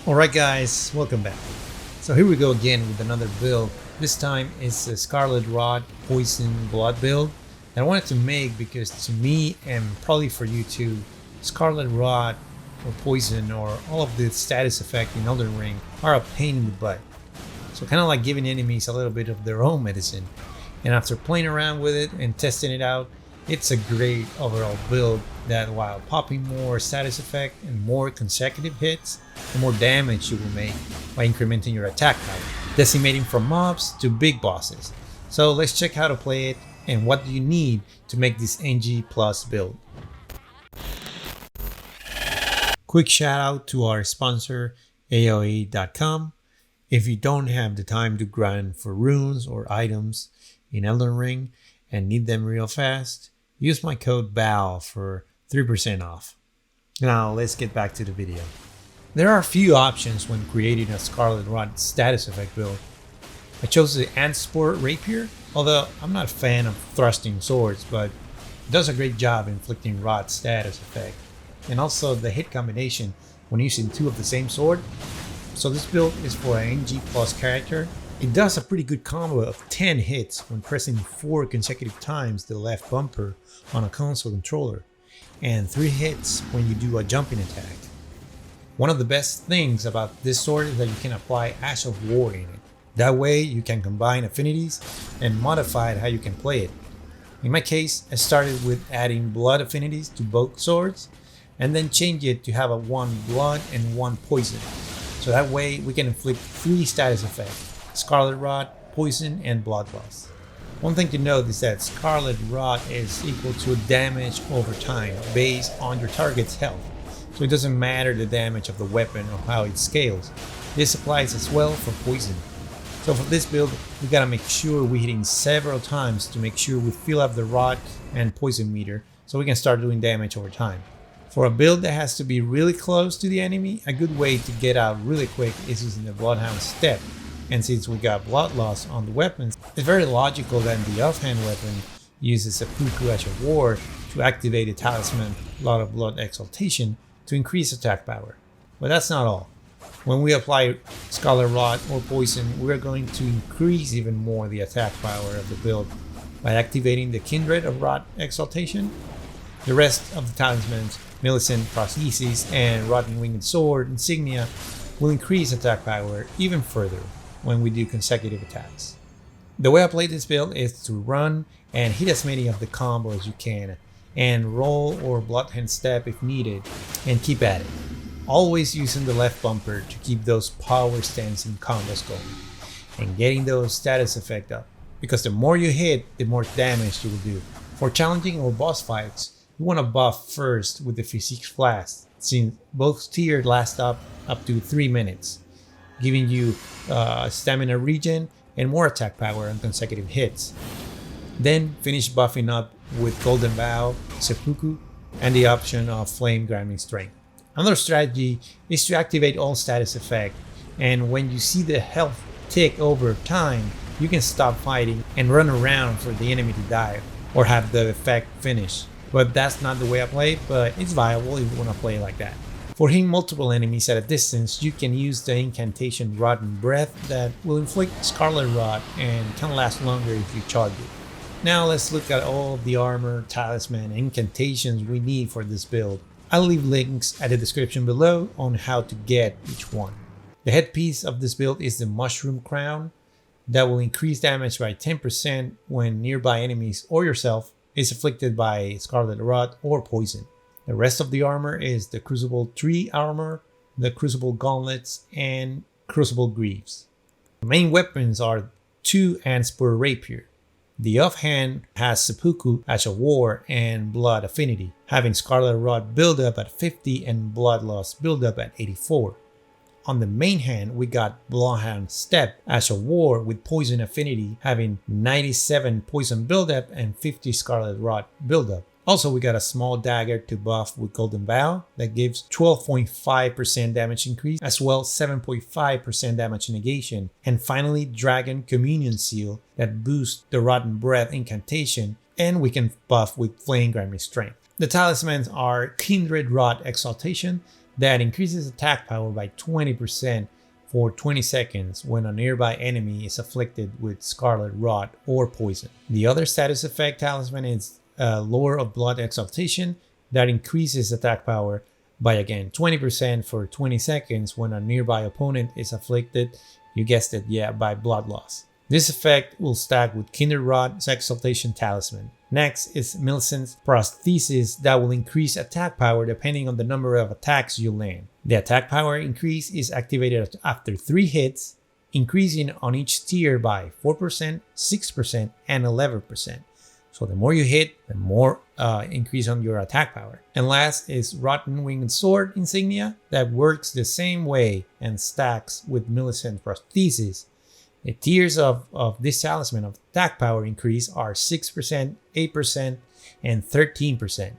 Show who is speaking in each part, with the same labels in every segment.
Speaker 1: Alright guys, welcome back. So here we go again with another build. This time it's a Scarlet Rot Poison Blood build that I wanted to make because to me and probably for you too, Scarlet Rot or Poison or all of the status effect in Elden Ring are a pain in the butt. So kind of like giving enemies a little bit of their own medicine. And after playing around with it and testing it out, it's a great overall build that while popping more status effect and more consecutive hits, the more damage you will make by incrementing your attack power, decimating from mobs to big bosses. So let's check how to play it and what do you need to make this NG Plus build. Quick shout out to our sponsor AOE.com. If you don't have the time to grind for runes or items in Elden Ring and need them real fast, use my code BAL for 3% off. Now let's get back to the video. There are a few options when creating a Scarlet Rot status effect build. I chose the Antspur Rapier, although I'm not a fan of thrusting swords, but it does a great job inflicting rot status effect. And also the hit combination when using two of the same sword. So this build is for an NG Plus character. It does a pretty good combo of 10 hits when pressing 4 consecutive times the left bumper on a console controller, and 3 hits when you do a jumping attack. One of the best things about this sword is that you can apply Ash of War in it. That way you can combine affinities and modify how you can play it. In my case, I started with adding blood affinities to both swords, and then change it to have a 1 blood and 1 poison. So that way we can inflict 3 status effects: Scarlet Rot, Poison, and Blood Loss. One thing to note is that Scarlet Rot is equal to damage over time based on your target's health, so it doesn't matter the damage of the weapon or how it scales. This applies as well for Poison. So for this build, we gotta make sure we're hitting several times to make sure we fill up the Rot and Poison meter so we can start doing damage over time. For a build that has to be really close to the enemy, a good way to get out really quick is using the Bloodhound Step. And since we got blood loss on the weapons, it's very logical that the offhand weapon uses a Seppuku Ash of War to activate a Talisman, Lot of Blood Exultation, to increase attack power. But that's not all. When we apply Scarlet Rot or Poison, we're going to increase even more the attack power of the build by activating the Kindred of Rot Exultation. The rest of the Talismans, Millicent, Prosthesis, and Rotten Winged Sword, Insignia, will increase attack power even further when we do consecutive attacks. The way I play this build is to run and hit as many of the combos as you can, and roll or Bloodhound Step if needed, and keep at it. Always using the left bumper to keep those power stance and combos going, and getting those status effect up, because the more you hit, the more damage you will do. For challenging or boss fights, you want to buff first with the Physique Flask, since both tiers last up to 3 minutes, giving you stamina regen and more attack power on consecutive hits. Then finish buffing up with Golden Bow, Seppuku, and the option of Flame Grinding Strength. Another strategy is to activate all status effect, and when you see the health tick over time, you can stop fighting and run around for the enemy to die or have the effect finish. But that's not the way I play, but it's viable if you want to play like that. For hitting multiple enemies at a distance, you can use the incantation Rotten Breath that will inflict Scarlet Rot and can last longer if you charge it. Now let's look at all of the armor, talisman, and incantations we need for this build. I'll leave links at the description below on how to get each one. The headpiece of this build is the Mushroom Crown that will increase damage by 10% when nearby enemies or yourself is afflicted by Scarlet Rot or Poison. The rest of the armor is the Crucible Tree armor, the Crucible Gauntlets, and Crucible Greaves. The main weapons are 2 Antspur Rapier. The offhand has Seppuku, Ash of War, and Blood Affinity, having Scarlet Rot build-up at 50 and Blood Loss build-up at 84. On the main hand, we got Bloodhound Step, Ash of War with Poison Affinity, having 97 Poison build-up and 50 Scarlet Rot build-up. Also, we got a small dagger to buff with Golden Bow that gives 12.5% damage increase, as well as 7.5% damage negation. And finally, Dragon Communion Seal that boosts the Rotten Breath incantation, and we can buff with Flame Grinding Strength. The talismans are Kindred Rot Exultation that increases attack power by 20% for 20 seconds when a nearby enemy is afflicted with Scarlet, Rot, or Poison. The other status effect talisman is Lore of Blood Exultation that increases attack power by again 20% for 20 seconds when a nearby opponent is afflicted, you guessed it, yeah, by blood loss. This effect will stack with Kindred Rod's Exultation Talisman. Next is Millicent's Prosthesis that will increase attack power depending on the number of attacks you land. The attack power increase is activated after 3 hits, increasing on each tier by 4%, 6%, and 11%. So the more you hit, the more increase on your attack power. And last is Rotten Winged Sword Insignia that works the same way and stacks with Millicent Prosthesis. The tiers of this talisman of attack power increase are 6%, 8%, and 13%.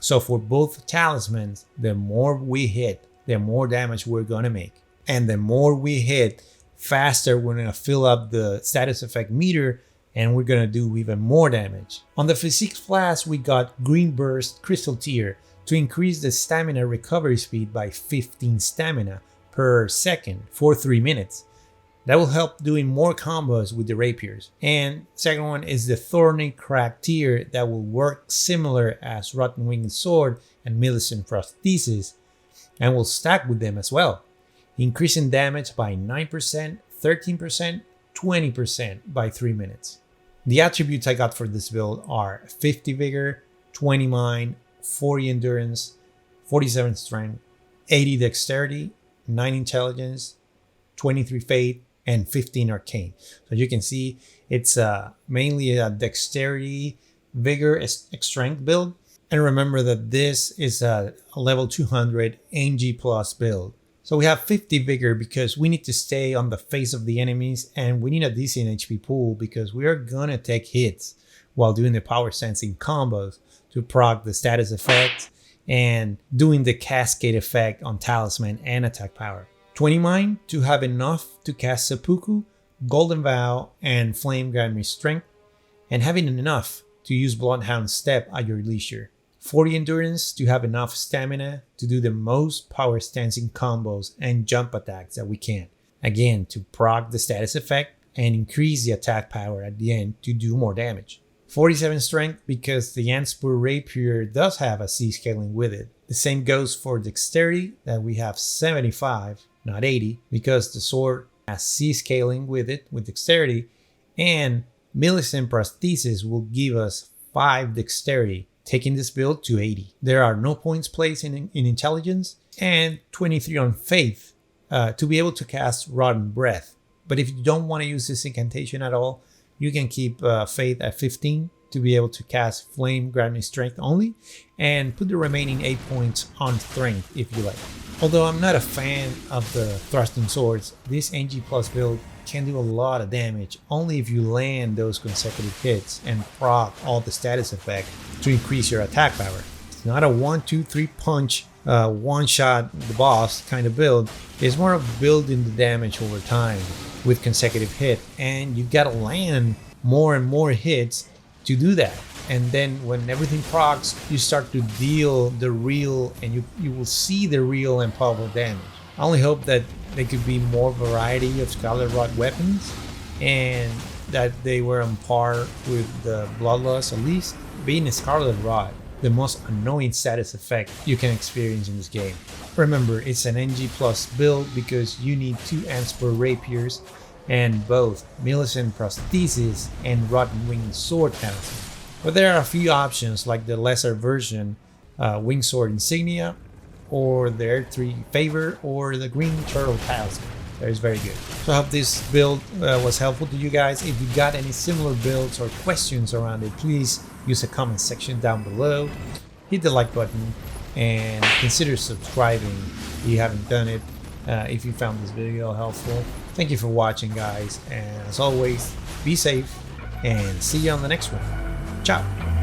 Speaker 1: So for both talismans, the more we hit, the more damage we're gonna make. And the more we hit, faster we're gonna fill up the status effect meter and we're gonna do even more damage. On the Physique Flask, we got Greenburst Crystal Tier to increase the stamina recovery speed by 15 stamina per second for 3 minutes. That will help doing more combos with the rapiers. And second one is the Thorny Crack tier that will work similar as Rotten Winged Sword and Millicent Prosthesis and will stack with them as well, increasing damage by 9%, 13%, 20% by 3 minutes. The attributes I got for this build are 50 Vigor, 20 Mind, 40 Endurance, 47 Strength, 80 Dexterity, 9 Intelligence, 23 Faith, and 15 Arcane. So you can see it's mainly a Dexterity, Vigor, Strength build. And remember that this is a level 200 NG plus build. So we have 50 Vigor because we need to stay on the face of the enemies and we need a decent HP pool because we are gonna take hits while doing the power sensing combos to proc the status effect and doing the cascade effect on talisman and attack power. 20 Mind to have enough to cast Seppuku, Golden Vow, and Flame Grant Me Strength, and having enough to use Bloodhound Step at your leisure. 40 Endurance to have enough stamina to do the most power stancing combos and jump attacks that we can. Again, to proc the status effect and increase the attack power at the end to do more damage. 47 Strength because the Antspur Rapier does have a C scaling with it. The same goes for Dexterity that we have 75, not 80, because the sword has C scaling with it, with Dexterity, and Millicent Prosthesis will give us 5 Dexterity, taking this build to 80. There are no points placed in Intelligence, and 23 on Faith to be able to cast Rotten Breath. But if you don't want to use this incantation at all, you can keep Faith at 15 to be able to cast Flame Grant Me Strength only, and put the remaining 8 points on Strength if you like. Although I'm not a fan of the thrusting swords, this NG plus build can do a lot of damage only if you land those consecutive hits and proc all the status effect to increase your attack power. It's not a 1, 2, 3 punch, one shot the boss kind of build. It's more of building the damage over time with consecutive hit, and you gotta land more and more hits to do that. And then when everything procs, you start to deal the real, and you will see the real and powerful damage. I only hope that there could be more variety of Scarlet Rod weapons and that they were on par with the Bloodlust, at least being a Scarlet Rod, the most annoying status effect you can experience in this game. Remember, it's an NG plus build because you need 2 Antspur Rapiers and both Millicent Prosthesis and Rotten Winged Sword Talisman. But there are a few options like the lesser version, Winged Sword Insignia, or the Air 3 Favor, or the Green Turtle Talisman. That is very good. So I hope this build was helpful to you guys. If you got any similar builds or questions around it, please use the comment section down below. Hit the like button and consider subscribing if you haven't done it. If you found this video helpful. Thank you for watching, guys, and as always, be safe and see you on the next one. Ciao.